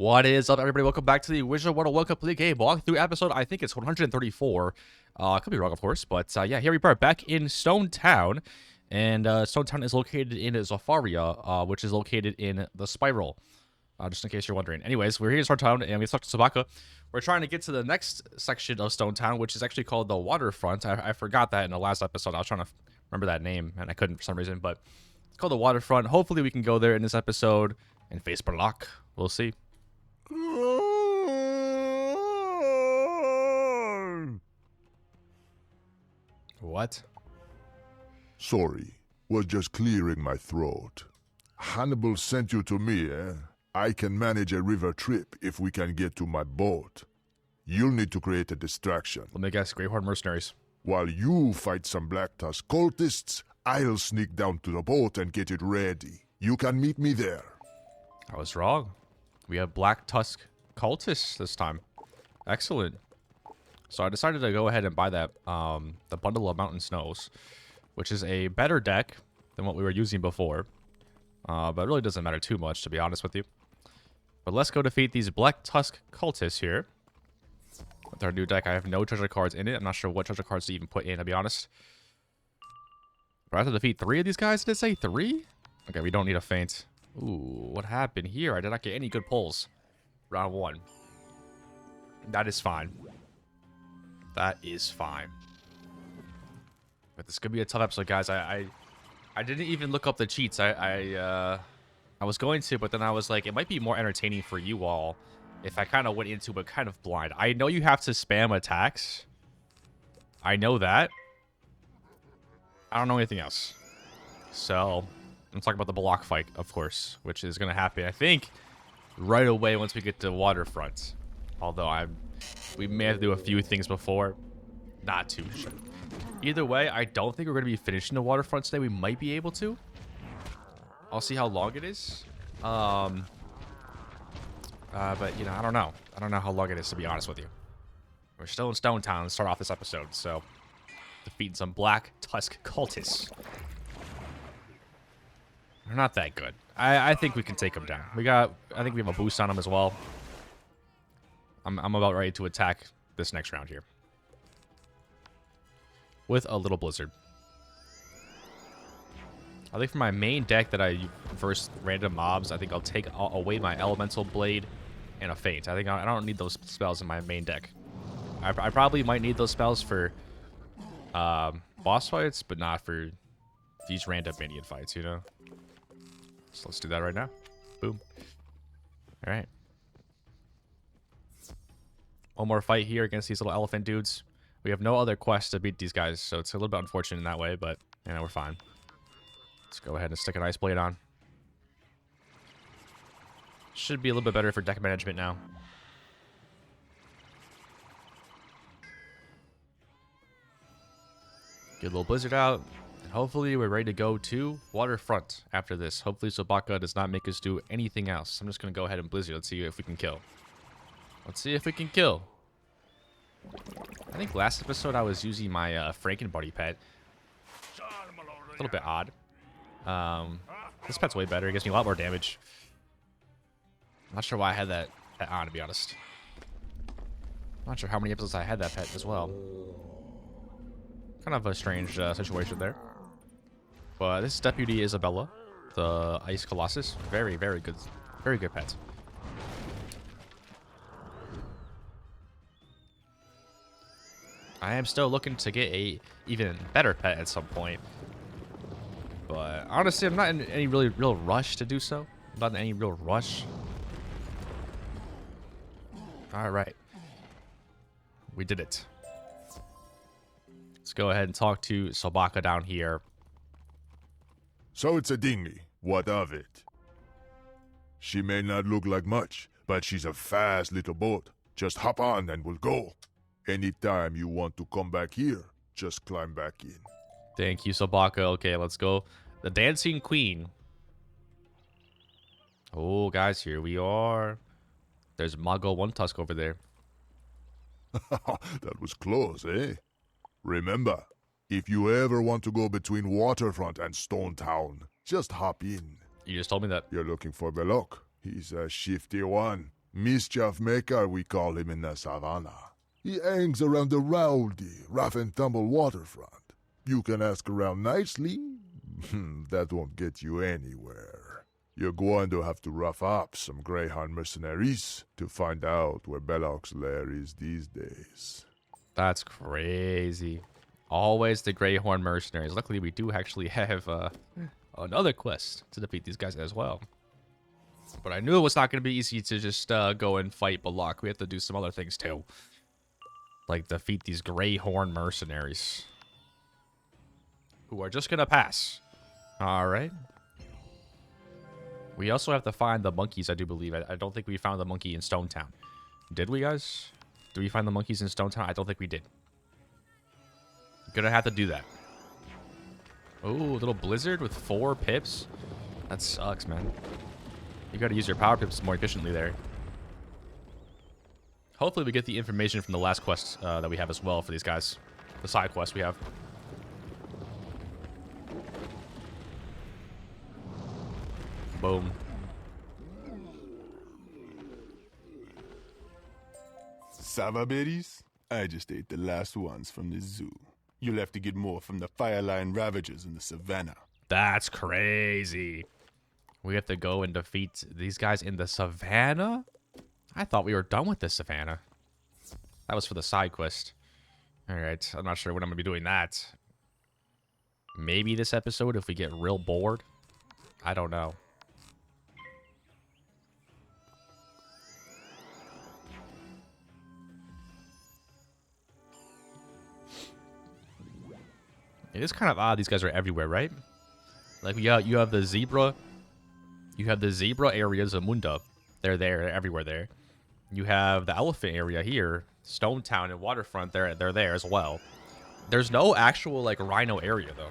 What is up, everybody? Welcome back to the Wizard101 Complete Game Walkthrough episode. I think it's 134. Could be wrong, of course, but yeah, here we are back in Stone Town, and Stone Town is located in Zafaria, which is located in the Spiral. Just in case you're wondering. Anyways, we're here in Stone Town, and we talked to Sabaka. We're trying to get to the next section of Stone Town, which is actually called the Waterfront. I forgot that in the last episode. I was trying to remember that name, and I couldn't for some reason, but it's called the Waterfront. Hopefully, we can go there in this episode and face Belloq. We'll see. What? Sorry, was just clearing my throat. Hannibal sent you to me, eh? I can manage a river trip if we can get to my boat. You'll need to create a distraction. Let me guess, Greyhorn mercenaries. While you fight some Black Tusk cultists, I'll sneak down to the boat and get it ready. You can meet me there. I was wrong. We have Black Tusk cultists this time. Excellent. So I decided to go ahead and buy that, the Bundle of Mountain Snows, which is a better deck than what we were using before. But it really doesn't matter too much, to be honest with you. But let's go defeat these Black Tusk cultists here. With our new deck, I have no treasure cards in it. I'm not sure what treasure cards to even put in, to be honest. But I have to defeat 3 of these guys? Did it say 3? Okay, we don't need a feint. Ooh, what happened here? I did not get any good pulls. Round 1. That is fine. That is fine. But this could be a tough episode, guys. I didn't even look up the cheats. I was going to, but then I was like, it might be more entertaining for you all if I kind of went into it kind of blind. I know you have to spam attacks. I know that. I don't know anything else. So, I'm talking about the Belloq fight, of course, which is going to happen, I think, right away once we get to Waterfront. Although we may have to do a few things before. Not too sure. Either way, I don't think we're going to be finishing the Waterfront today. We might be able to. I'll see how long it is. But, you know, I don't know. I don't know how long it is, to be honest with you. We're still in Stone Town to start off this episode, so defeating some Black Tusk cultists. They're not that good. I think we can take them down. I think we have a boost on them as well. I'm about ready to attack this next round here. With a little blizzard. I think for my main deck that I verse random mobs, I think I'll take away my elemental blade and a feint. I think I don't need those spells in my main deck. I probably might need those spells for boss fights, but not for these random minion fights, you know? So let's do that right now. Boom. All right. One more fight here against these little elephant dudes. We have no other quests to beat these guys, so it's a little bit unfortunate in that way, but, you know, we're fine. Let's go ahead and stick an ice blade on. Should be a little bit better for deck management now. Get a little blizzard out. And hopefully we're ready to go to Waterfront after this. Hopefully Sabaka does not make us do anything else. I'm just going to go ahead and blizzard. Let's see if we can kill. Let's see if we can kill. I think last episode I was using my Frankenbuddy pet. A little bit odd. This pet's way better. It gives me a lot more damage. I'm not sure why I had that pet on, to be honest. I'm not sure how many episodes I had that pet as well. Kind of a strange situation there. But this deputy Isabella, the Ice Colossus. Very, very good. Very good pet. I am still looking to get a even better pet at some point. But honestly, I'm not in any real rush to do so. I'm not in any real rush. Alright. We did it. Let's go ahead and talk to Sabaka down here. So it's a dinghy. What of it? She may not look like much, but she's a fast little boat. Just hop on and we'll go. Anytime you want to come back here, just climb back in. Thank you, Sabaka. Okay, let's go. The Dancing Queen. Oh, guys, here we are. There's Mago One Tusk over there. That was close, eh? Remember, if you ever want to go between Waterfront and Stone Town, just hop in. You just told me that. You're looking for Belloq. He's a shifty one. Mischief maker, we call him in the savannah. He hangs around the rowdy, rough and tumble waterfront. You can ask around nicely. That won't get you anywhere. You're going to have to rough up some Greyhound mercenaries to find out where Belloq's lair is these days. That's crazy. Always the Greyhorn mercenaries. Luckily, we do actually have another quest to defeat these guys as well. But I knew it was not going to be easy to just go and fight Belloq. We have to do some other things too. Like defeat these Greyhorn mercenaries. Who are just going to pass. Alright. We also have to find the monkeys, I do believe. I don't think we found the monkey in Stone Town. Did we, guys? Did we find the monkeys in Stone Town? I don't think we did. Gonna have to do that. Oh, a little blizzard with 4 pips. That sucks, man. You gotta use your power pips more efficiently there. Hopefully we get the information from the last quest that we have as well for these guys. The side quest we have. Boom. Sava berries? I just ate the last ones from the zoo. You'll have to get more from the Fireline Ravagers in the savannah. That's crazy. We have to go and defeat these guys in the savannah? I thought we were done with the savannah. That was for the side quest. Alright, I'm not sure when I'm going to be doing that. Maybe this episode if we get real bored. I don't know. It is kind of odd these guys are everywhere, right? Like you have the zebra. You have the zebra areas of Munda. They're there, everywhere there. You have the elephant area here. Stone Town and Waterfront, they're there as well. There's no actual like rhino area though.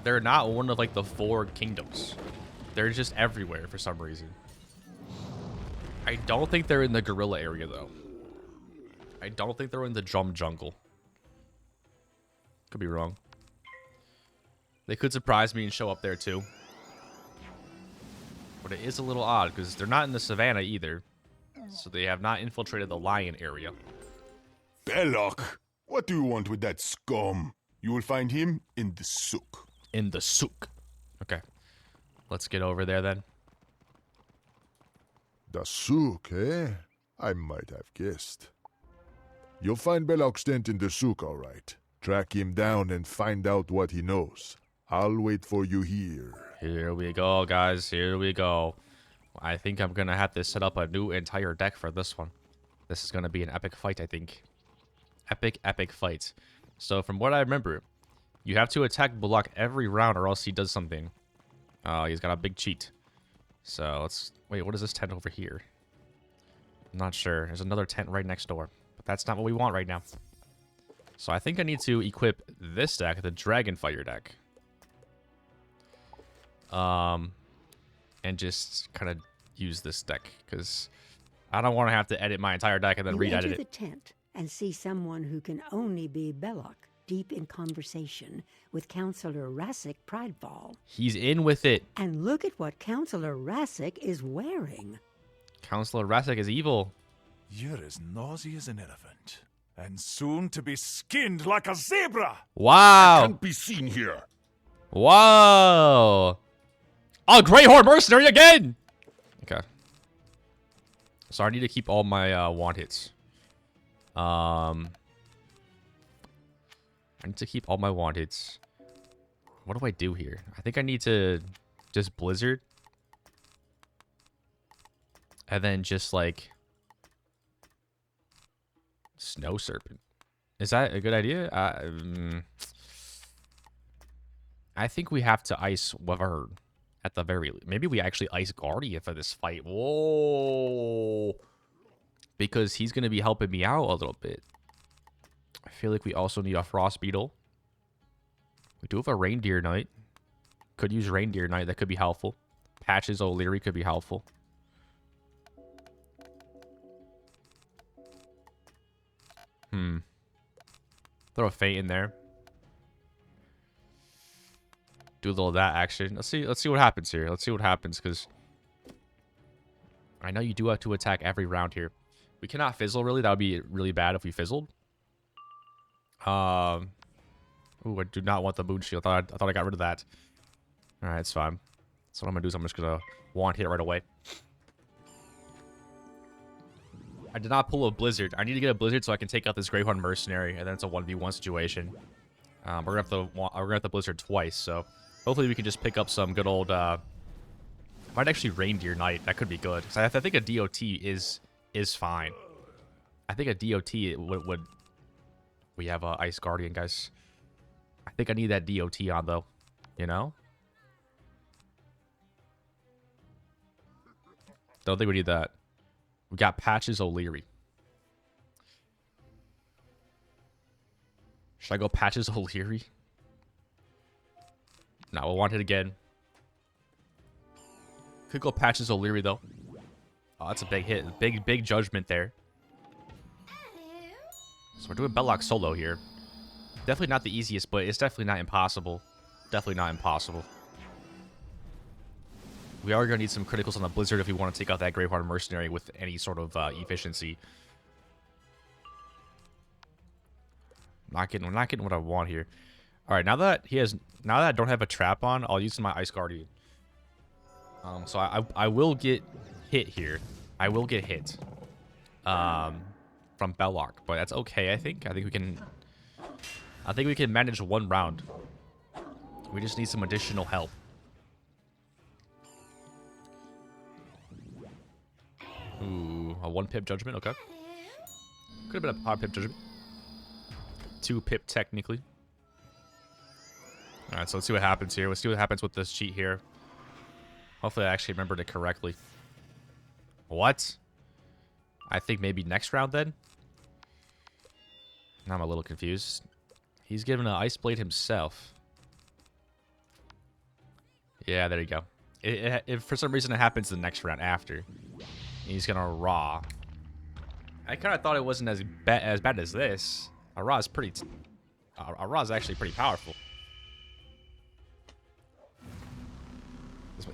They're not one of like the 4 kingdoms. They're just everywhere for some reason. I don't think they're in the gorilla area though. I don't think they're in the drum jungle. Could be wrong. They could surprise me and show up there too. But it is a little odd because they're not in the savannah either. So they have not infiltrated the lion area. Belloq! What do you want with that scum? You will find him in the souk. In the souk. Okay. Let's get over there then. The souk, eh? I might have guessed. You'll find Belloq's tent in the souk, all right. Track him down and find out what he knows. I'll wait for you here. Here we go, guys. Here we go. I think I'm going to have to set up a new entire deck for this one. This is going to be an epic fight, I think. Epic fight. So from what I remember, you have to attack Belloq every round or else he does something. He's got a big cheat. So let's... Wait, what is this tent over here? I'm not sure. There's another tent right next door. But that's not what we want right now. So I think I need to equip this deck, the Dragonfire deck. And just kind of use this deck because I don't want to have to edit my entire deck and then re-edit it. You enter the tent and see someone who can only be Belloq, deep in conversation with Counselor Rassic Pridefall. He's in with it. And look at what Counselor Rassic is wearing. Counselor Rassic is evil. You're as noisy as an elephant, and soon to be skinned like a zebra. Wow. Can't be seen here. Wow. Oh, Greyhorn mercenary again. Okay. So I need to keep all my wand hits. I need to keep all my wand hits. What do I do here? I think I need to just blizzard. And then just like snow serpent. Is that a good idea? I think we have to ice Wyvern at the very least. Maybe we actually ice Guardian for this fight. Whoa. Because he's going to be helping me out a little bit. I feel like we also need a Frost Beetle. We do have a Reindeer Knight. Could use Reindeer Knight. That could be helpful. Patches O'Leary could be helpful. Throw a Fate in there. Do a little of that action. Let's see what happens here. Let's see what happens because I know you do have to attack every round here. We cannot fizzle, really. That would be really bad if we fizzled. Ooh, I do not want the moon shield. I thought I got rid of that. Alright, it's fine. So what I'm going to do is I'm just going to wand hit right away. I did not pull a blizzard. I need to get a blizzard so I can take out this Greyhound mercenary, and then it's a 1v1 situation. We're gonna have to blizzard twice, so hopefully we can just pick up some good old. Might actually reindeer knight. That could be good. So I think a DOT is fine. I think a DOT would. We have a Ice Guardian, guys. I think I need that DOT on though. You know. Don't think we need that. We got Patches O'Leary. Should I go Patches O'Leary? No, we'll want it again. Could go Patches O'Leary, though. Oh, that's a big hit. Big judgment there. So we're doing Belloq solo here. Definitely not the easiest, but it's definitely not impossible. Definitely not impossible. We are going to need some criticals on the Blizzard if we want to take out that Greyhound mercenary with any sort of efficiency. We're not getting what I want here. All right, now that I don't have a trap on, I'll use my Ice Guardian. So I will get hit here. I will get hit. From Belloq, but that's okay. I think we can. I think we can manage one round. We just need some additional help. Ooh, a 1-pip judgment. Okay. Could have been a 5-pip judgment. 2-pip technically. All right, so let's see what happens here. Let's see what happens with this cheat here. Hopefully I actually remembered it correctly. What? I think maybe next round then? Now I'm a little confused. He's given an Ice Blade himself. Yeah, there you go. If for some reason it happens the next round after, he's gonna raw. I kind of thought it wasn't as bad as this. A raw is pretty. A raw is actually pretty powerful.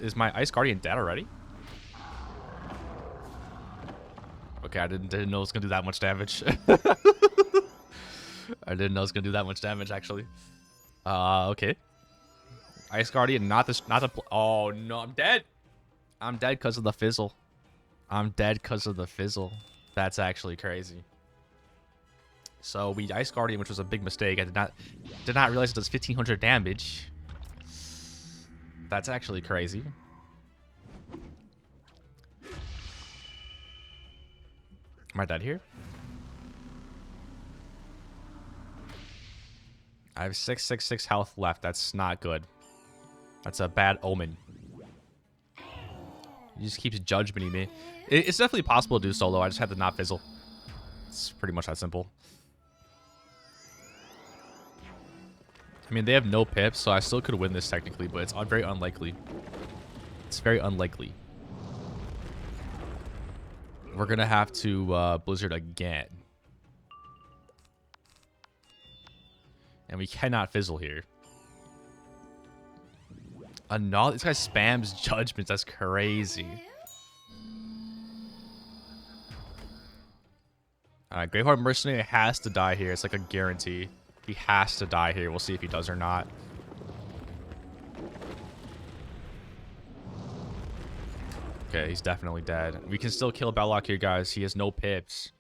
Is my Ice Guardian dead already? Okay, I didn't know it was gonna do that much damage. I didn't know it was gonna do that much damage actually. Okay. Ice Guardian, not the. Oh no, I'm dead. I'm dead because of the fizzle. I'm dead because of the fizzle. That's actually crazy. So we Ice Guardian, which was a big mistake. I did not realize it does 1500 damage. That's actually crazy. Am I dead here? I have 666 health left. That's not good. That's a bad omen. He just keeps judgmenting me. It's definitely possible to do solo. I just have to not fizzle. It's pretty much that simple. I mean, they have no pips, so I still could win this technically, but it's very unlikely. It's very unlikely. We're going to have to Blizzard again. And we cannot fizzle here. No, this guy spams judgments. That's crazy. Alright, Greyhound Mercenary has to die here. It's like a guarantee. He has to die here. We'll see if he does or not. Okay, he's definitely dead. We can still kill Belloq here, guys. He has no pips.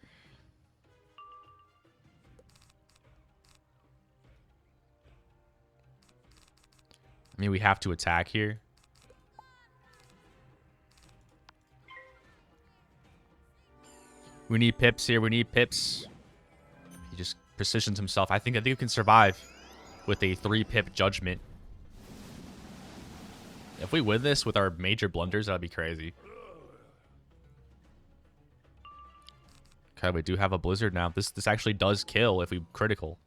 I mean, we have to attack here. We need pips here. We need pips. He just precisions himself. I think we can survive with a 3-pip judgment. If we win this with our major blunders, that'd be crazy. Okay, we do have a Blizzard now. This actually does kill if we critical.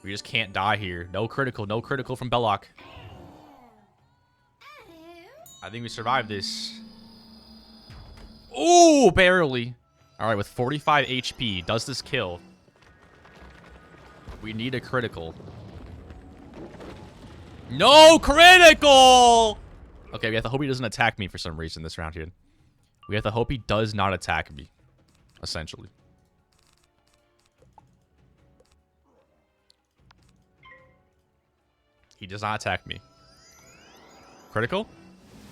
We just can't die here. No critical from Belloq. I think we survived this. Ooh, barely. All right, with 45 HP, does this kill? We need a critical. No critical! Okay, we have to hope he doesn't attack me for some reason this round here. We have to hope he does not attack me, essentially. He does not attack me. Critical?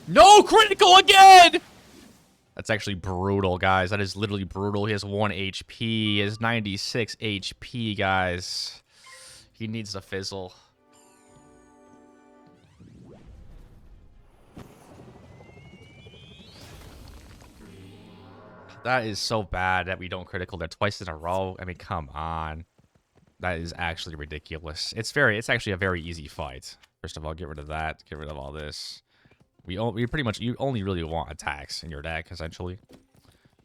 No, critical again! That's actually brutal, guys. That is literally brutal. He has 1 HP. He has 96 HP, guys. He needs to fizzle. That is so bad that we don't critical there twice in a row. I mean, come on. That is actually ridiculous. It's actually a very easy fight. First of all, get rid of that. Get rid of all this. We pretty much, you only really want attacks in your deck, essentially.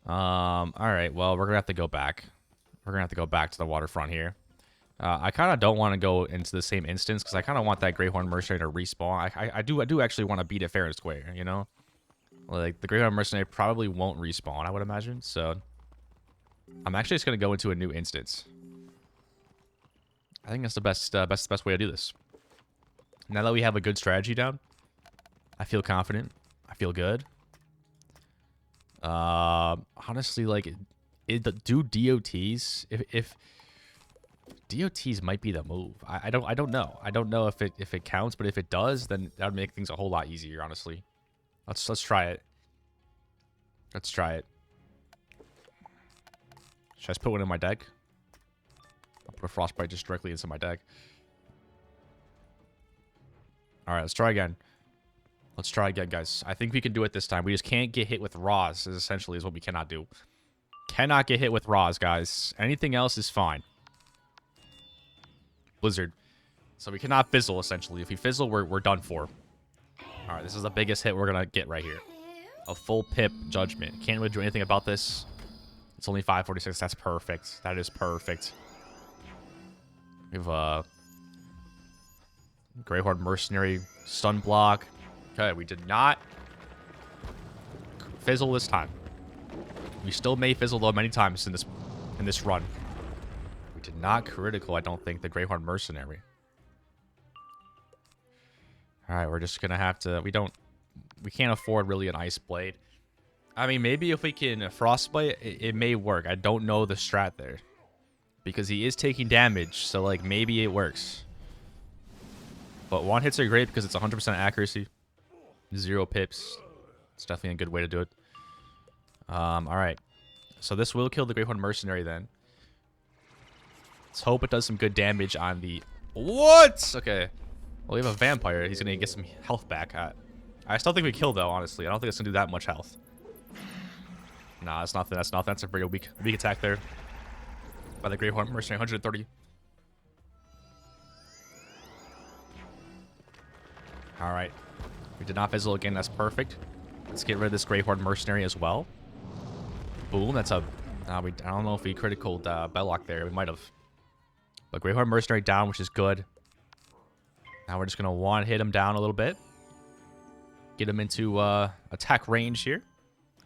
All right, well, we're gonna have to go back. We're gonna have to go back to the waterfront here. I kind of don't want to go into the same instance because I kind of want that Great Horn Mercenary to respawn. I do actually want to beat it fair and square, you know? Like, the Great Horn Mercenary probably won't respawn, I would imagine. So, I'm actually just going to go into a new instance. I think that's the best way to do this. Now that we have a good strategy down, I feel confident. I feel good. Honestly, like, do DOTs? If DOTs might be the move. I don't know. I don't know if it counts, but if it does, then that would make things a whole lot easier, honestly. Let's try it. Let's try it. Should I just put one in my deck? I'll put a Frostbite just directly into my deck. Alright, let's try again. Let's try again, guys. I think we can do it this time. We just can't get hit with Raws, essentially, is what we cannot do. Cannot get hit with Raws, guys. Anything else is fine. Blizzard. So we cannot fizzle, essentially. If we fizzle, we're done for. Alright, this is the biggest hit we're going to get right here. A full pip judgment. Can't really do anything about this. It's only 546. That's perfect. That is perfect. We have Grey Horde Mercenary stun block. Okay, we did not fizzle this time. We still may fizzle though many times in this run. We did not critical, I don't think, the Grey Horde Mercenary. Alright, we're just gonna have to... We can't afford really an Ice Blade. I mean, maybe if we can Frostbite, it may work. I don't know the strat there. Because he is taking damage, so, like, maybe it works. But one hits are great because it's 100% accuracy. 0 pips. It's definitely a good way to do it. Alright. So this will kill the Great Horn Mercenary then. Let's hope it does some good damage on the... What? Okay. Well, we have a vampire. He's going to get some health back. I still think we kill, though, honestly. I don't think it's going to do that much health. Nah, that's nothing. That's nothing. That's a very weak attack there. By the Great Horn Mercenary, 130. Alright. We did not fizzle again. That's perfect. Let's get rid of this Great Horn Mercenary as well. Boom. That's a... I don't know if we critical Belloq there. We might have. But Great Horn Mercenary down, which is good. Now we're just going to one-hit him down a little bit. Get him into attack range here.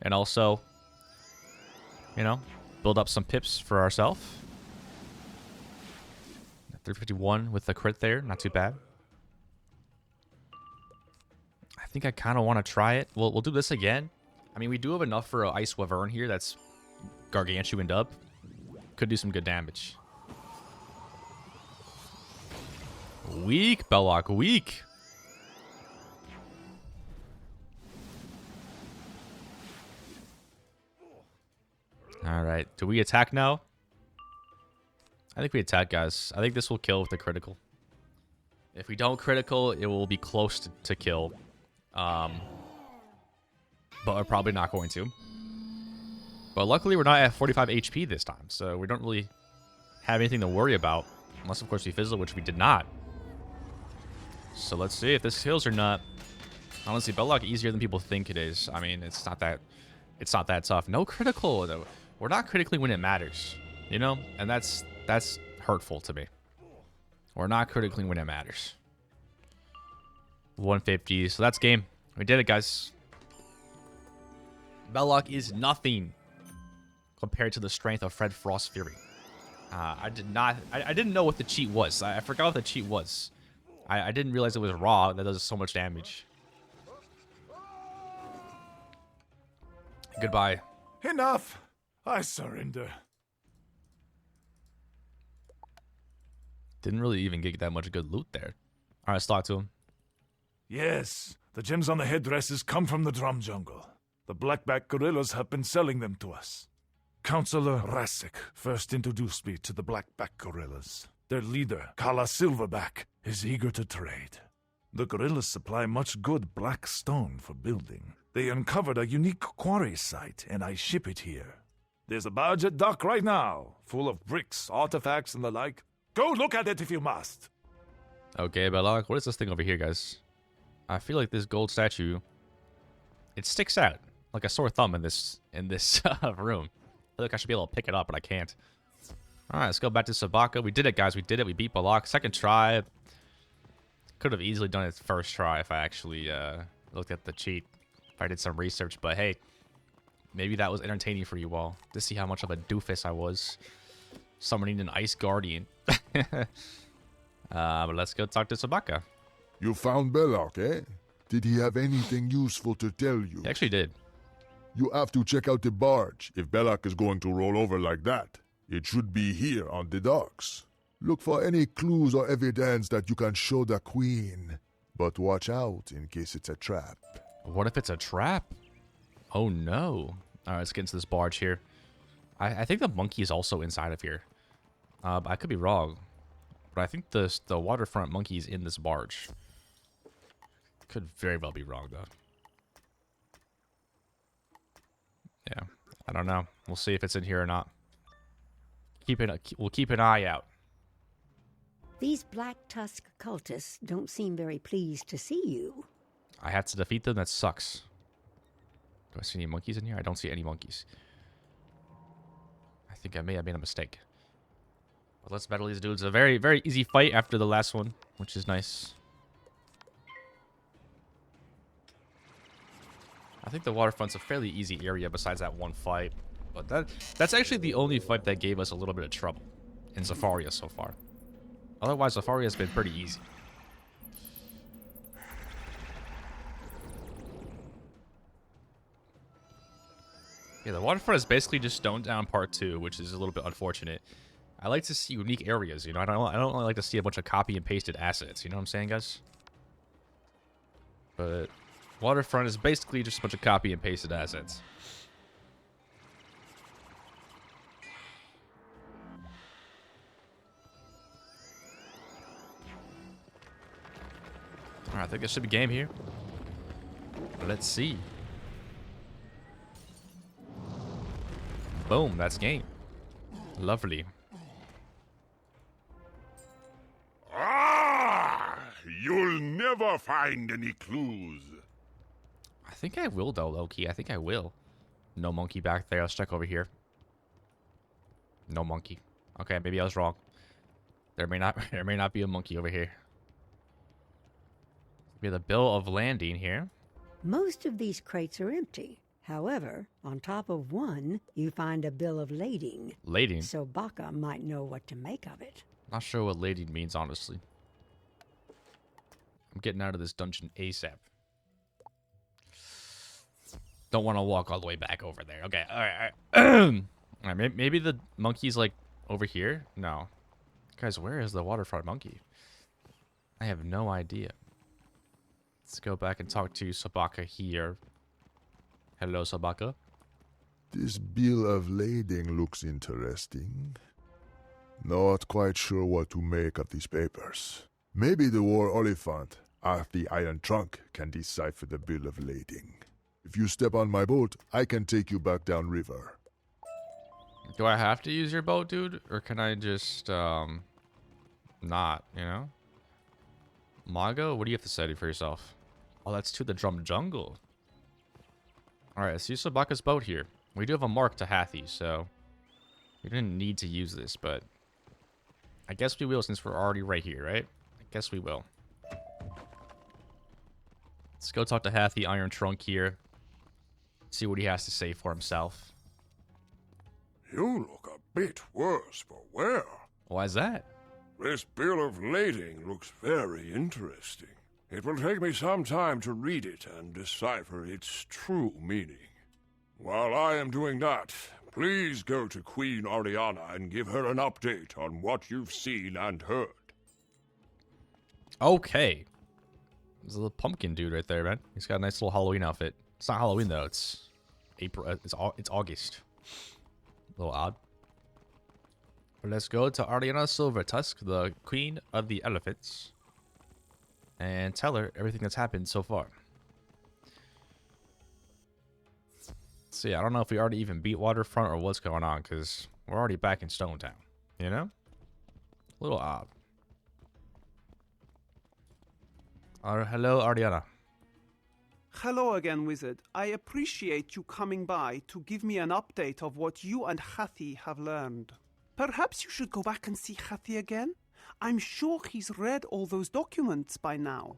And also, you know, build up some pips for ourselves. 351 with the crit there. Not too bad. I think I kind of want to try it. We'll do this again. I mean, we do have enough for an Ice Wyvern here that's gargantuaned up. Could do some good damage. Weak, Belloq, weak. Alright, do we attack now? I think we attack, guys. I think this will kill with the critical. If we don't critical, it will be close to kill. But we're probably not going to. But luckily, we're not at 45 HP this time, so we don't really have anything to worry about. Unless, of course, we fizzle, which we did not. So let's see if this kills or not. Honestly, Belloq easier than people think it is. I mean, it's not that tough. No critical, though. We're not critically when it matters, you know? And that's hurtful to me. We're not critically when it matters. 150. So that's game. We did it, guys. Belloq is nothing compared to the strength of Fred Frost Fury. I didn't know what the cheat was. I forgot what the cheat was. I didn't realize it was raw. That does so much damage. Goodbye. Enough! I surrender. Didn't really even get that much good loot there. All right, let's talk to him. Yes, the gems on the headdresses come from the drum jungle. The blackback gorillas have been selling them to us. Counselor Rasik first introduced me to the blackback gorillas. Their leader, Kala Silverback, is eager to trade. The gorillas supply much good black stone for building. They uncovered a unique quarry site, and I ship it here. There's a barge at dock right now, full of bricks, artifacts, and the like. Go look at it if you must. Okay, Belloq, what is this thing over here, guys? I feel like this gold statue, it sticks out like a sore thumb in this room. I feel like I should be able to pick it up, but I can't. All right, let's go back to Sabaka. We did it, guys. We did it. We beat Belloq. Second try. Could have easily done it first try if I actually looked at the cheat. If I did some research, but hey, maybe that was entertaining for you all to see how much of a doofus I was summoning an Ice Guardian. But let's go talk to Sabaka. You found Belloq, eh? Did he have anything useful to tell you? He actually did. You have to check out the barge. If Belloq is going to roll over like that, it should be here on the docks. Look for any clues or evidence that you can show the queen. But watch out in case it's a trap. What if it's a trap? Oh no. Alright, let's get into this barge here. I think the monkey is also inside of here. I could be wrong. But I think the waterfront monkey is in this barge. Could very well be wrong, though. Yeah, I don't know. We'll see if it's in here or not. We'll keep an eye out. These black tusk cultists don't seem very pleased to see you. I have to defeat them? That sucks. Do I see any monkeys in here? I don't see any monkeys. I think I may have made a mistake. But let's battle these dudes. A very, very easy fight after the last one, which is nice. I think the waterfront's a fairly easy area besides that one fight. But that's actually the only fight that gave us a little bit of trouble in Zafaria so far. Otherwise, Zafaria has been pretty easy. Yeah, the waterfront is basically just Stone Down Part 2, which is a little bit unfortunate. I like to see unique areas, you know? I don't only like to see a bunch of copy and pasted assets, you know what I'm saying, guys? But waterfront is basically just a bunch of copy and pasted assets. Alright, I think there should be game here. Let's see. Boom, that's game. Lovely. Ah! You'll never find any clues. I think I will, though, low-key. I think I will. No monkey back there. Let's check over here. No monkey. Okay, maybe I was wrong. There may not be a monkey over here. We have the bill of landing here. Most of these crates are empty. However, on top of one, you find a bill of lading. Lading? So Baka might know what to make of it. Not sure what lading means, honestly. I'm getting out of this dungeon ASAP. Don't want to walk all the way back over there. Okay, alright, alright. Alright, maybe the monkey's, like, over here? No. Guys, where is the waterfront monkey? I have no idea. Let's go back and talk to Sabaka here. Hello, Sabaka. This bill of lading looks interesting. Not quite sure what to make of these papers. Maybe the war Oliphant, the Iron Trunk, can decipher the bill of lading. If you step on my boat, I can take you back down river. Do I have to use your boat, dude? Or can I just, not, you know? Mago, what do you have to say for yourself? Oh, that's to the Drum Jungle. Alright, let's use Sabaka's boat here. We do have a mark to Hathi, so we didn't need to use this, but I guess we will since we're already right here, right? I guess we will. Let's go talk to Hathi Iron Trunk here. See what he has to say for himself. You look a bit worse for wear. Why is that? This bill of lading looks very interesting. It will take me some time to read it and decipher its true meaning. While I am doing that, please go to Queen Ariana and give her an update on what you've seen and heard. Okay. There's a little pumpkin dude right there, man. He's got a nice little Halloween outfit. It's not Halloween though. It's April. It's August. A little odd. But let's go to Ariana Silvertusk, the Queen of the Elephants, and tell her everything that's happened so far. So yeah, I don't know if we already even beat Waterfront or what's going on, because we're already back in Stone Town. You know? A little odd. Hello, Ariana. Hello again, Wizard. I appreciate you coming by to give me an update of what you and Hathi have learned. Perhaps you should go back and see Hathi again? I'm sure he's read all those documents by now.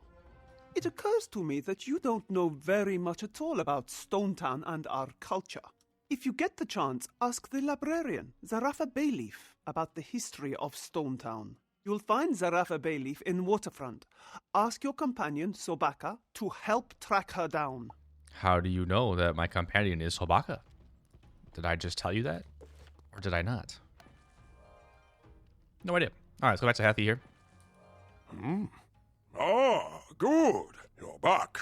It occurs to me that you don't know very much at all about Stone Town and our culture. If you get the chance, ask the librarian, Zarafa Bayleaf, about the history of Stone Town. You'll find Zarafa Bayleaf in Waterfront. Ask your companion, Sobaka, to help track her down. How do you know that my companion is Sobaka? Did I just tell you that? Or did I not? No idea. Alright, let's go back to Hathi here. Ah, good. You're back.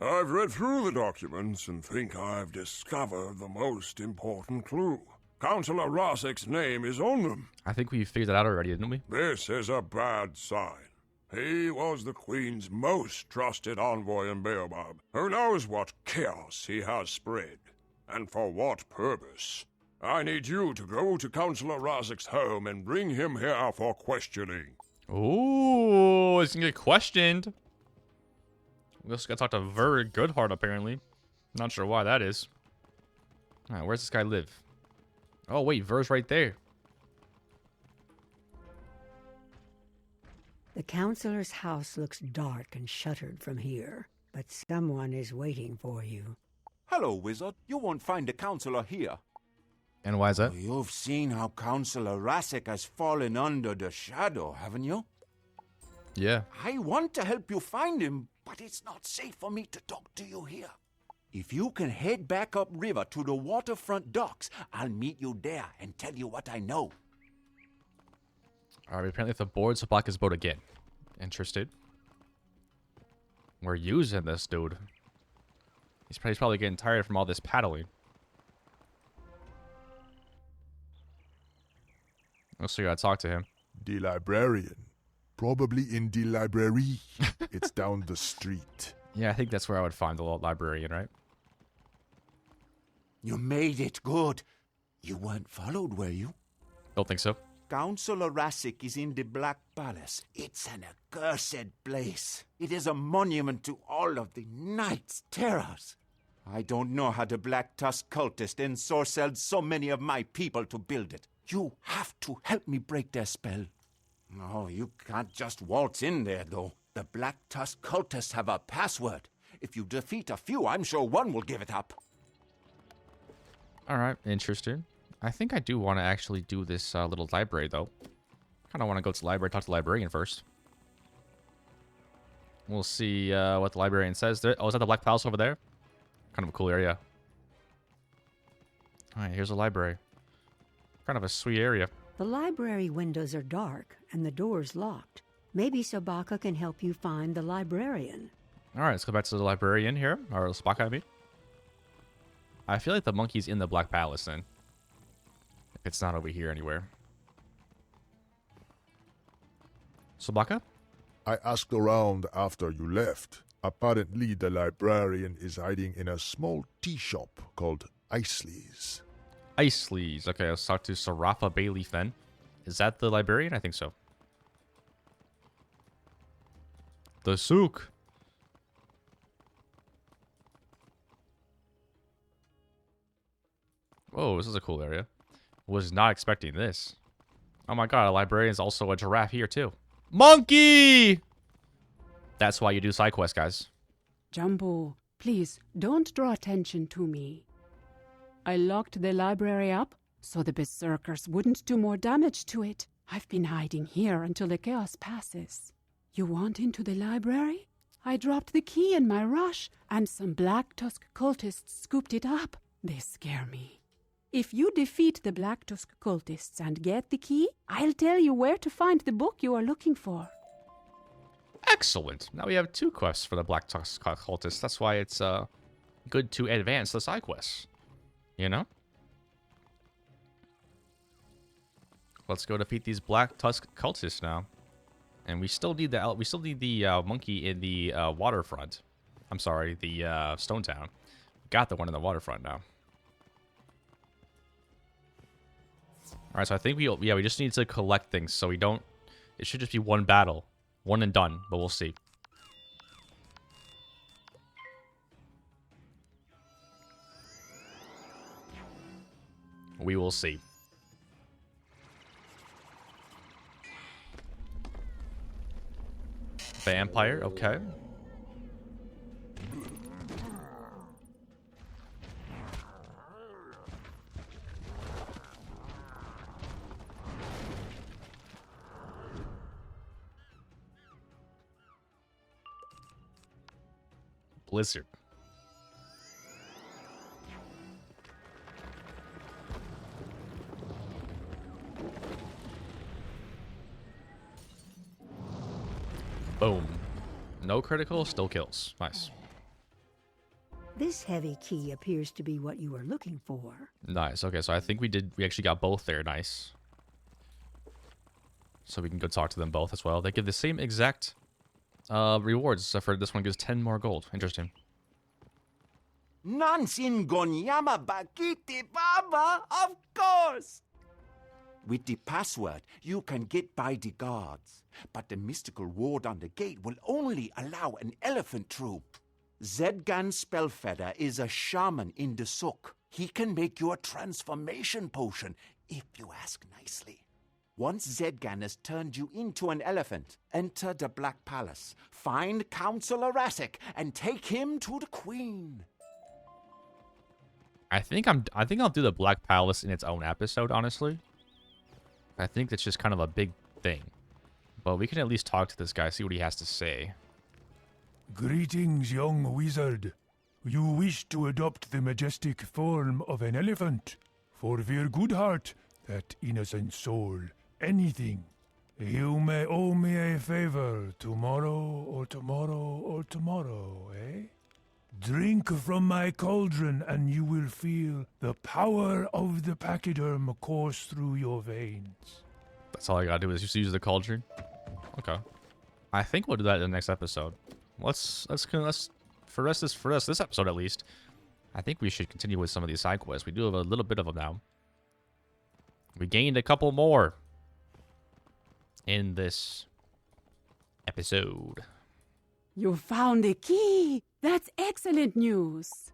I've read through the documents and think I've discovered the most important clue. Councillor Rasik's name is on them. I think we figured that out already, didn't we? This is a bad sign. He was the Queen's most trusted envoy in Baobab, who knows what chaos he has spread, and for what purpose. I need you to go to Councillor Rasik's home and bring him here for questioning. Ooh, it's gonna get questioned. We also gotta talk to Ver Goodheart, apparently. Not sure why that is. Alright, where's this guy live? Oh, wait, Ver's right there. The counselor's house looks dark and shuttered from here, but someone is waiting for you. Hello, Wizard. You won't find the counselor here. And why is that? You've seen how Councillor Rasik has fallen under the shadow, haven't you? Yeah. I want to help you find him, but it's not safe for me to talk to you here. If you can head back upriver to the waterfront docks, I'll meet you there and tell you what I know. Alright, apparently the board Sobaka's boat again. Interested? We're using this dude. He's probably getting tired from all this paddling. Also, gotta talk to him. The librarian. Probably in the library. It's down the street. Yeah, I think that's where I would find the librarian, right? You made it good. You weren't followed, were you? Don't think so. Councillor Rasik is in the Black Palace. It's an accursed place. It is a monument to all of the Knight's terrors. I don't know how the Black Tusk cultists ensorcelled so many of my people to build it. You have to help me break their spell. No, you can't just waltz in there, though. The Black Tusk cultists have a password. If you defeat a few, I'm sure one will give it up. Alright, interesting. I think I do want to actually do this little library, though. Kind of want to go to the library, talk to the librarian first. We'll see what the librarian says. Oh, is that the Black Palace over there? Kind of a cool area. Alright, here's a library. Kind of a sweet area. The library windows are dark and the door's locked. Maybe Sobaka can help you find the librarian. Alright, let's go back to the librarian here. Or Sobaka, I mean. I feel like the monkey's in the Black Palace, then. If it's not over here anywhere. Sobaka? I asked around after you left. Apparently, the librarian is hiding in a small tea shop called Isley's. Isley's. Okay, let's talk to Zarafa Bayleaf then. Is that the librarian? I think so. The souk. Whoa, this is a cool area. Was not expecting this. Oh my god, a librarian is also a giraffe here too. Monkey! That's why you do side quests, guys. Jumbo, please don't draw attention to me. I locked the library up so the berserkers wouldn't do more damage to it. I've been hiding here until the chaos passes. You want into the library? I dropped the key in my rush, and some Black Tusk cultists scooped it up. They scare me. If you defeat the Black Tusk cultists and get the key, I'll tell you where to find the book you are looking for. Excellent. Now we have 2 quests for the Black Tusk cultists. That's why it's good to advance the side quests. You know? Let's go defeat these Black Tusk cultists now. And we still need the monkey in the waterfront. I'm sorry, the Stone Town. Got the one in the waterfront now. Alright, so I think we just need to collect things so we don't... It should just be one battle. One and done, but we'll see. We will see. Vampire, okay. Blizzard. Boom. No critical, still kills. Nice. This heavy key appears to be what you were looking for. Nice. Okay, so I think we actually got both there. Nice. So we can go talk to them both as well. They give the same exact rewards, except for this one gives 10 more gold. Interesting. Nansin Gonyama Bakiti Baba, of course! With the password, you can get by the guards. But the mystical ward on the gate will only allow an elephant troop. Zedgan Spellfeather is a shaman in the Sook. He can make you a transformation potion, if you ask nicely. Once Zedgan has turned you into an elephant, enter the Black Palace, find Counselor Rassic, and take him to the Queen. I think I'll do the Black Palace in its own episode, honestly. I think that's just kind of a big thing. But we can at least talk to this guy, see what he has to say. Greetings, young wizard. You wish to adopt the majestic form of an elephant. For your good heart, that innocent soul, anything. You may owe me a favor tomorrow or tomorrow or tomorrow, eh? Drink from my cauldron and you will feel the power of the pachyderm course through your veins. That's all I gotta do is just use the cauldron. Okay. I think we'll do that in the next episode. Let's for this episode at least. I think we should continue with some of these side quests. We do have a little bit of them now. We gained a couple more in this episode. You found the key! That's excellent news!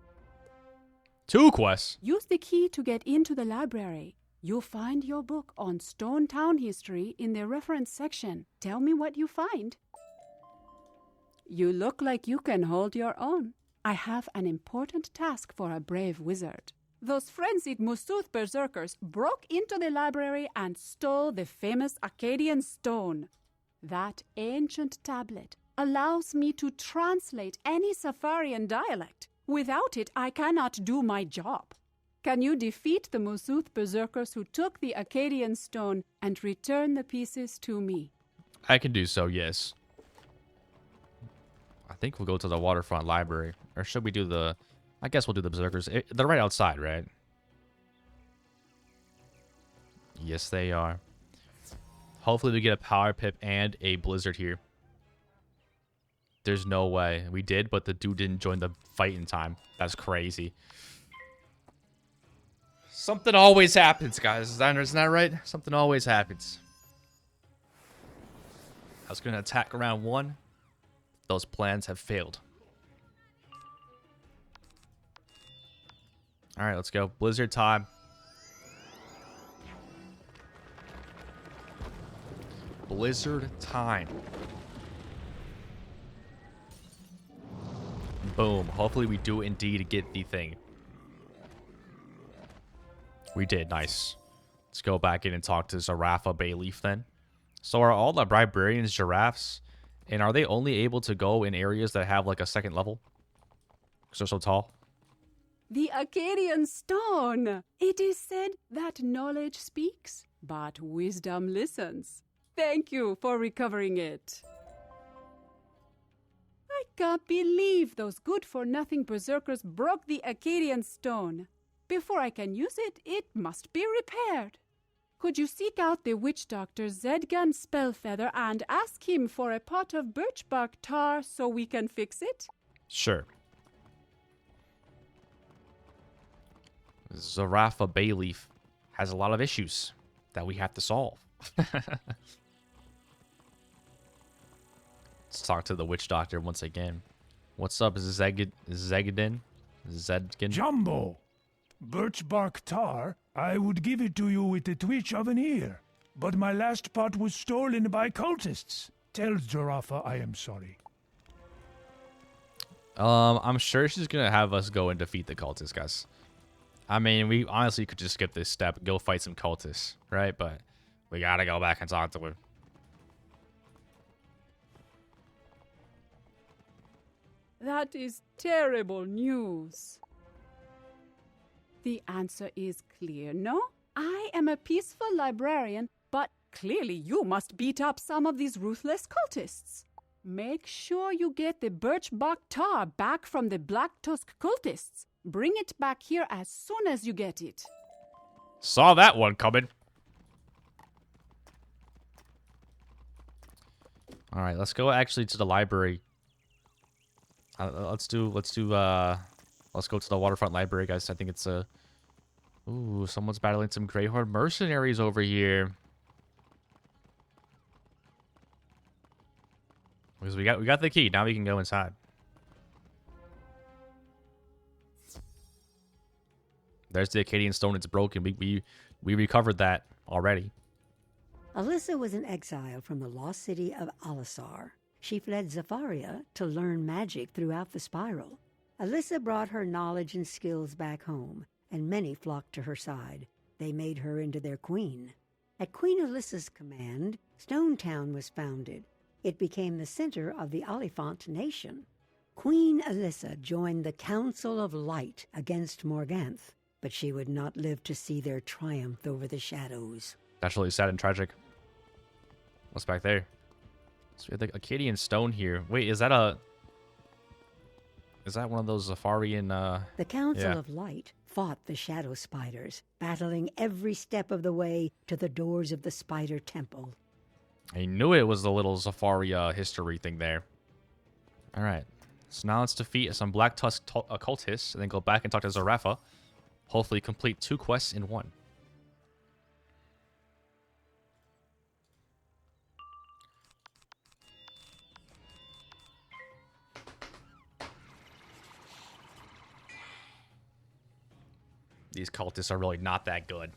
2 quests! Use the key to get into the library. You'll find your book on Stone Town history in the reference section. Tell me what you find. You look like you can hold your own. I have an important task for a brave wizard. Those frenzied Musuth berserkers broke into the library and stole the famous Akkadian stone. That ancient tablet allows me to translate any Safarian dialect. Without it, I cannot do my job. Can you defeat the Musuth berserkers who took the Akkadian stone and return the pieces to me? I can do so, yes. I think we'll go to the waterfront library. Or should we do the... I guess we'll do the berserkers. They're right outside, right? Yes, they are. Hopefully we get a power pip and a blizzard here. There's no way. We did, but the dude didn't join the fight in time. That's crazy. Something always happens, guys. Isn't that right? Something always happens. I was going to attack round 1. Those plans have failed. Alright, let's go. Blizzard time. Blizzard time. Boom. Hopefully we do indeed get the thing. We did. Nice. Let's go back in and talk to Zarafa Bayleaf then. So are all the librarians giraffes? And are they only able to go in areas that have like a second level? Because they're so tall? The Acadian Stone! It is said that knowledge speaks, but wisdom listens. Thank you for recovering it. I can't believe those good-for-nothing berserkers broke the Acadian Stone. Before I can use it, it must be repaired. Could you seek out the witch doctor Zedgan Spellfeather and ask him for a pot of birch bark tar so we can fix it? Sure. Zarafa Bayleaf has a lot of issues that we have to solve. Let's talk to the witch doctor once again. What's up, Zedgan? Jumbo! Birch bark tar, I would give it to you with the twitch of an ear. But my last pot was stolen by cultists. Tell Zarafa I am sorry. I'm sure she's gonna have us go and defeat the cultists, guys. I mean, we honestly could just skip this step and go fight some cultists, right? But we gotta go back and talk to her. That is terrible news. The answer is clear, no? I am a peaceful librarian, but clearly you must beat up some of these ruthless cultists. Make sure you get the birch bark tar back from the Black Tusk cultists. Bring it back here as soon as you get it. Saw that one coming. All right, let's go actually to the library. Let's go to the waterfront library, guys. I think it's a... Ooh, someone's battling some Greyhorn mercenaries over here. Because we got the key. Now we can go inside. There's the Acadian Stone. It's broken. We recovered that already. Alyssa was an exile from the lost city of Alisar. She fled Zafaria to learn magic throughout the spiral. Alyssa brought her knowledge and skills back home, and many flocked to her side. They made her into their queen. At Queen Alyssa's command, Stone Town was founded. It became the center of the Oliphant nation. Queen Alyssa joined the Council of Light against Morganth, but she would not live to see their triumph over the shadows. That's really sad and tragic. What's back there? So we have the Acadian Stone here. Wait, is that one of those Zafarian, The Council yeah. of Light fought the Shadow Spiders, battling every step of the way to the doors of the Spider Temple. I knew it was the little Zafaria history thing there. Alright. So now let's defeat some Black Tusk occultists and then go back and talk to Zarafa. Hopefully complete 2 quests in 1. These cultists are really not that good.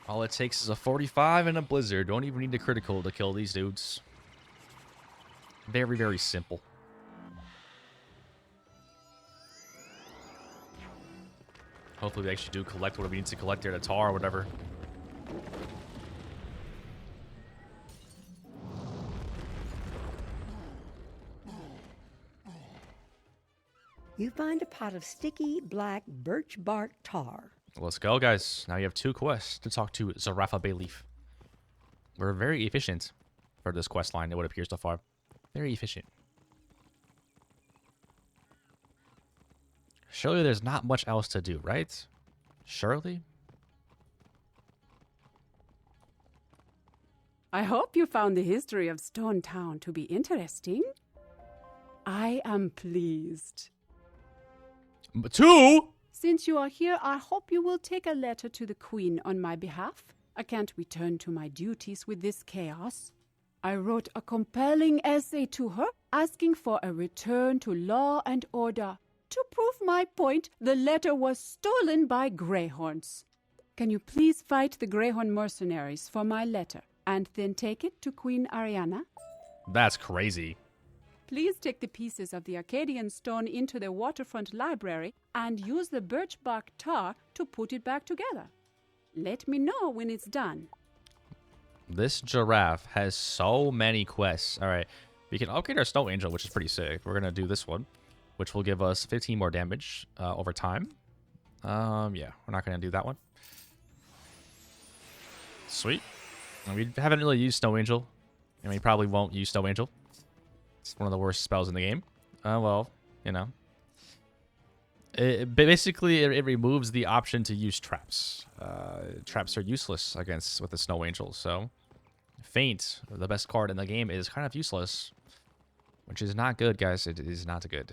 All it takes is a 45 and a blizzard. Don't even need a critical to kill these dudes. Very, very simple. Hopefully we actually do collect what we need to collect here, the tar or whatever. You find a pot of sticky, black birch bark tar. Let's go, guys. Now you have 2 quests to talk to Zarafa Bayleaf. We're very efficient for this quest line, it would appear so far. Very efficient. Surely there's not much else to do, right? Surely? I hope you found the history of Stone Town to be interesting. I am pleased. 2? Since you are here, I hope you will take a letter to the Queen on my behalf. I can't return to my duties with this chaos. I wrote a compelling essay to her, asking for a return to law and order. To prove my point, the letter was stolen by Greyhorns. Can you please fight the Greyhorn mercenaries for my letter? and then take it to Queen Ariana. That's crazy. Please take the pieces of the Arcadian stone into the waterfront library and use the birch bark tar to put it back together. Let me know when it's done. This giraffe has so many quests. All right. We can upgrade our Snow Angel, which is pretty sick. We're going to do this one, which will give us 15 more damage over time. Yeah, we're not going to do that one. Sweet. And we haven't really used Snow Angel. And we probably won't use Snow Angel. It's one of the worst spells in the game. Well, you know. Basically, it removes the option to use traps. Traps are useless with the Snow Angel, so... Faint, the best card in the game, is kind of useless. Which is not good, guys. It is not good.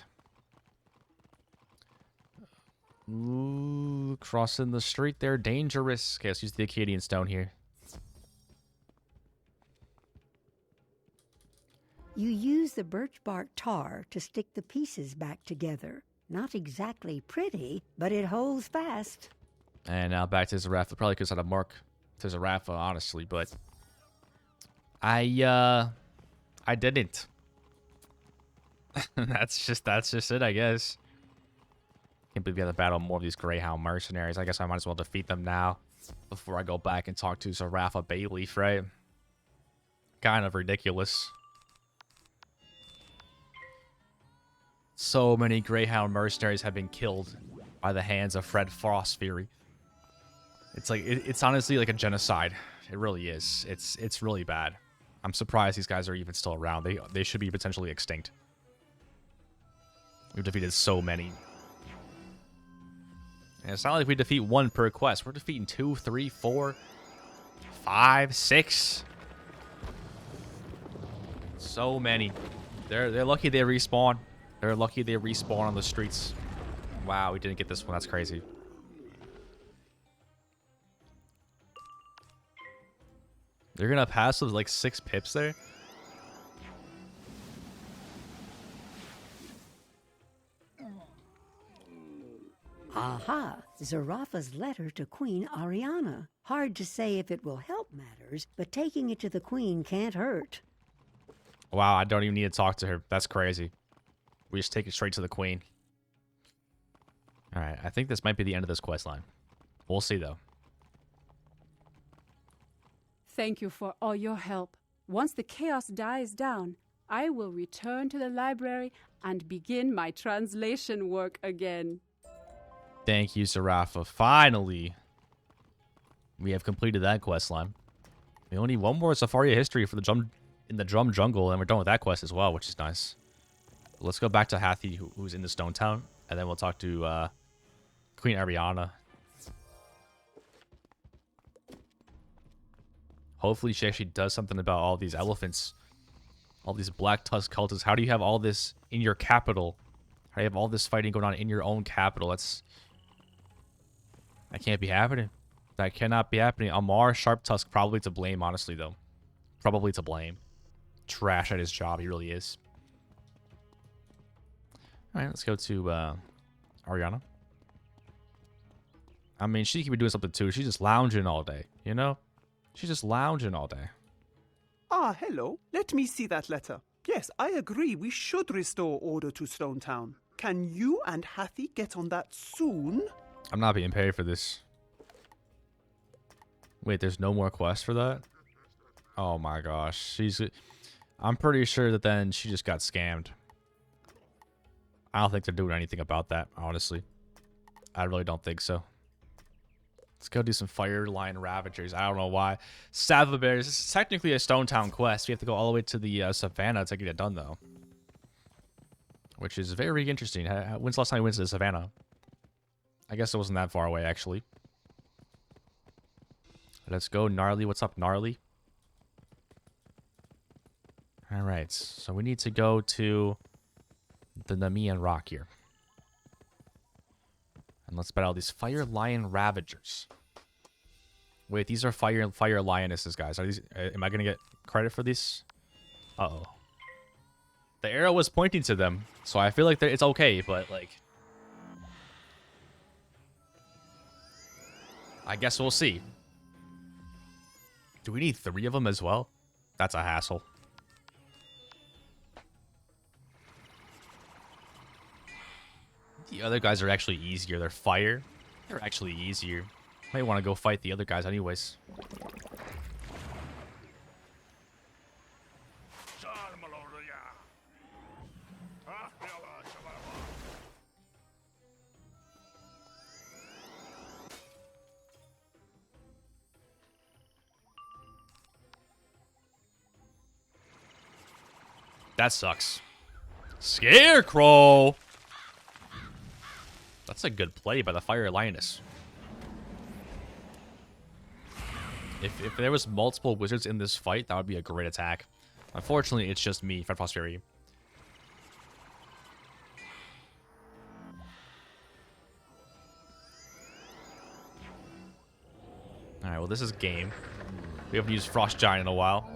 Ooh, crossing the street there. Dangerous. Okay, let's use the Acadian Stone here. You use the birch bark tar to stick the pieces back together. Not exactly pretty, but it holds fast. And now back to Zarafa. Probably because I had a mark to Zarafa, honestly, but... I didn't. that's just it, I guess. Can't believe we have to battle more of these Greyhound mercenaries. I guess I might as well defeat them now before I go back and talk to Zarafa Bayleaf, right? Kind of ridiculous. So many Greyhound mercenaries have been killed by the hands of Fred Frostfury. It's like it's honestly like a genocide. It really is. It's really bad. I'm surprised these guys are even still around. They should be potentially extinct. We've defeated so many. And it's not like we defeat one per quest. We're defeating 2, 3, 4, 5, 6. So many. They're lucky they respawn. They're lucky they respawn on the streets. Wow, we didn't get this one. That's crazy. They're gonna pass with like 6 pips there. Aha! Zarafa's letter to Queen Ariana. Hard to say if it will help matters, but taking it to the Queen can't hurt. Wow, I don't even need to talk to her. That's crazy. We just take it straight to the Queen. Alright, I think this might be the end of this quest line. We'll see, though. Thank you for all your help. Once the chaos dies down, I will return to the library and begin my translation work again. Thank you, Zarafa. Finally, we have completed that quest line. We only need one more Safaria history for the Drum Jungle, and we're done with that quest as well, which is nice. Let's go back to Hathi, who's in the Stone Town, and then we'll talk to Queen Ariana. Hopefully she actually does something about all these elephants. All these Black Tusk cultists. How do you have all this in your capital? How do you have all this fighting going on in your own capital? That can't be happening. That cannot be happening. Amar Sharptusk probably to blame, honestly, though. Probably to blame. Trash at his job, he really is. Alright, let's go to Ariana. I mean, she could be doing something too. She's just lounging all day, you know? She's just lounging all day. Ah, hello. Let me see that letter. Yes, I agree. We should restore order to Stone Town. Can you and Hathi get on that soon? I'm not being paid for this. Wait, there's no more quests for that? Oh my gosh. I'm pretty sure that then she just got scammed. I don't think they're doing anything about that, honestly. I really don't think so. Let's go do some Fire Lion Ravagers. I don't know why. Savva Bears. This is technically a Stone Town quest. We have to go all the way to the Savannah to get it done, though. Which is very interesting. When's the last time we went to the Savannah? I guess it wasn't that far away, actually. Let's go, Gnarly. What's up, Gnarly? Alright, so we need to go to the Nemean Rock here. And let's battle these Fire Lion Ravagers. Wait, these are Fire Lionesses, guys. Are these? Am I going to get credit for these? Uh-oh. The arrow was pointing to them, so I feel like it's okay, but, like... I guess we'll see. Do we need 3 of them as well? That's a hassle. The other guys are actually easier. They're fire. They're actually easier. Might want to go fight the other guys anyways. That sucks. Scarecrow! That's a good play by the Fire Lioness. If there was multiple wizards in this fight, that would be a great attack. Unfortunately, it's just me, Fred Prosperi. Alright, well this is game. We haven't used Frost Giant in a while.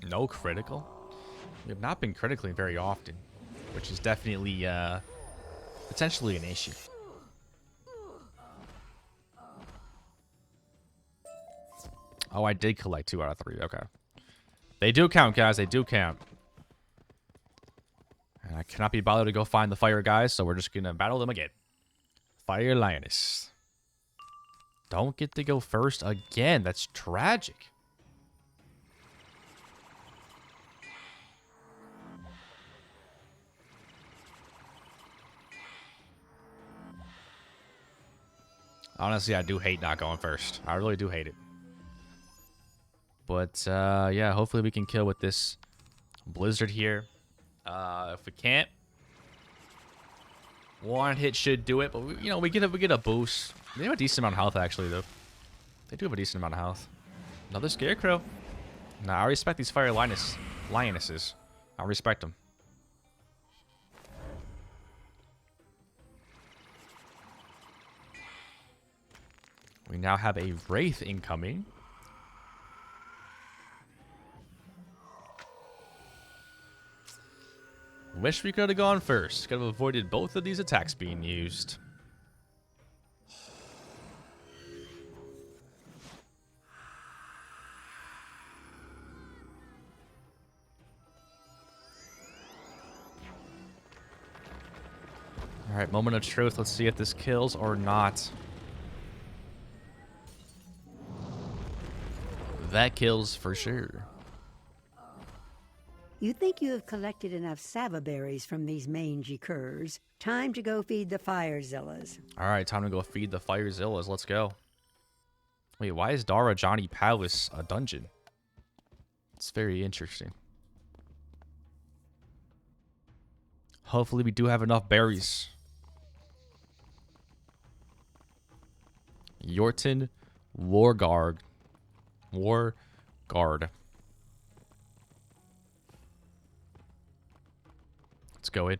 No critical? We have not been critically very often, which is definitely potentially an issue. Oh, I did collect 2 out of 3. Okay. They do count, guys. They do count. And I cannot be bothered to go find the fire guys, so we're just going to battle them again. Fire Lioness. Don't get to go first again. That's tragic. Honestly, I do hate not going first. I really do hate it. But, yeah, hopefully we can kill with this blizzard here. If we can't, one hit should do it. But, we get a boost. They have a decent amount of health, actually, though. They do have a decent amount of health. Another Scarecrow. Nah, I respect these Fire Lionesses. I respect them. We now have a Wraith incoming. Wish we could have gone first. Could have avoided both of these attacks being used. Alright, moment of truth. Let's see if this kills or not. That kills for sure. You think you have collected enough Sava berries from these mangy curs. Time to go feed the Firezillas. Alright, time to go feed the Firezillas. Let's go. Wait, why is Dara Johnny Palace a dungeon? It's very interesting. Hopefully we do have enough berries. Yorton Warguard. Let's go in.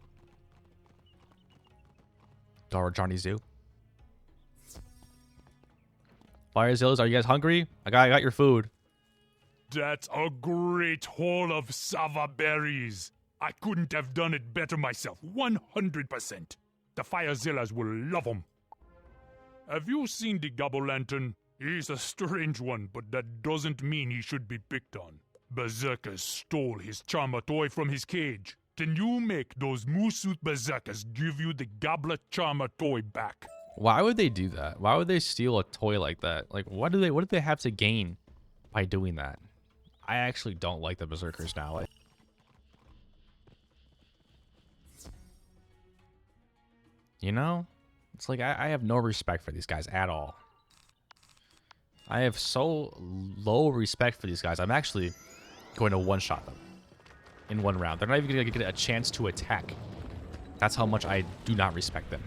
Dara Johnny Zoo. Firezillas, are you guys hungry? I got your food. That's a great haul of Sava berries. I couldn't have done it better myself. 100%. The Firezillas will love them. Have you seen the Gobble Lantern? He's a strange one, but that doesn't mean he should be picked on. Berserkers stole his Charmer toy from his cage. Can you make those Moose-Suit Berserkers give you the Gobbler Charmer toy back? Why would they do that? Why would they steal a toy like that? Like, what do they have to gain by doing that? I actually don't like the Berserkers now. You know? It's like, I have no respect for these guys at all. I have so low respect for these guys. I'm actually going to one-shot them in one round. They're not even going to get a chance to attack. That's how much I do not respect them.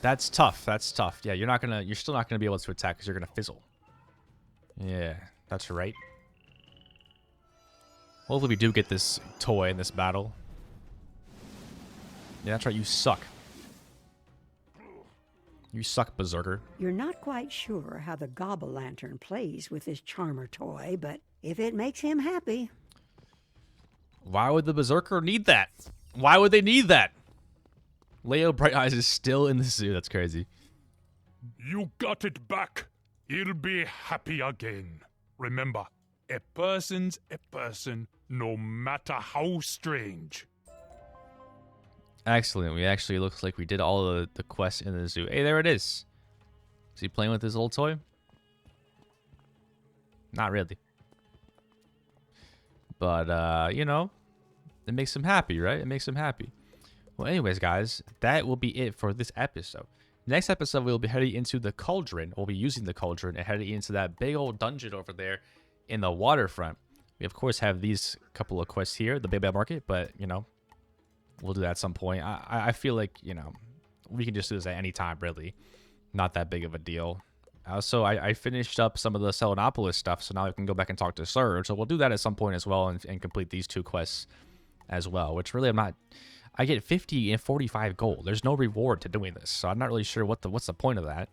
That's tough. That's tough. Yeah, you're still not gonna be able to attack because you're gonna fizzle. Yeah, that's right. Hopefully we do get this toy in this battle. Yeah, that's right. You suck. You suck, Berserker. You're not quite sure how the Gobble Lantern plays with his Charmer toy, but if it makes him happy... Why would the Berserker need that? Why would they need that? Leo Bright Eyes is still in the zoo. That's crazy. You got it back. He'll be happy again. Remember, a person's a person, no matter how strange. Excellent. We actually looks like we did all the quests in the zoo. Hey, there it is. Is he playing with his old toy? Not really. But, you know, it makes him happy, right? It makes him happy. Well, anyways, guys, that will be it for this episode. Next episode, we'll be heading into the cauldron. We'll be using the cauldron and heading into that big old dungeon over there in the waterfront. We, of course, have these couple of quests here, the Big Bad Market, but, you know, we'll do that at some point. I feel like, you know, we can just do this at any time, really. Not that big of a deal. Also, I finished up some of the Selenopolis stuff, so now I can go back and talk to Surge. So we'll do that at some point as well and complete these two quests as well, which really I'm not... I get 50 and 45 gold. There's no reward to doing this, so I'm not really sure what's the point of that.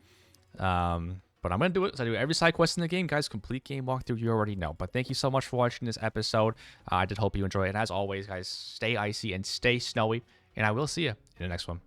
But I'm going to do it. So I do every side quest in the game. Guys, complete game walkthrough, you already know. But thank you so much for watching this episode. I did hope you enjoy it. And as always, guys, stay icy and stay snowy. And I will see you in the next one.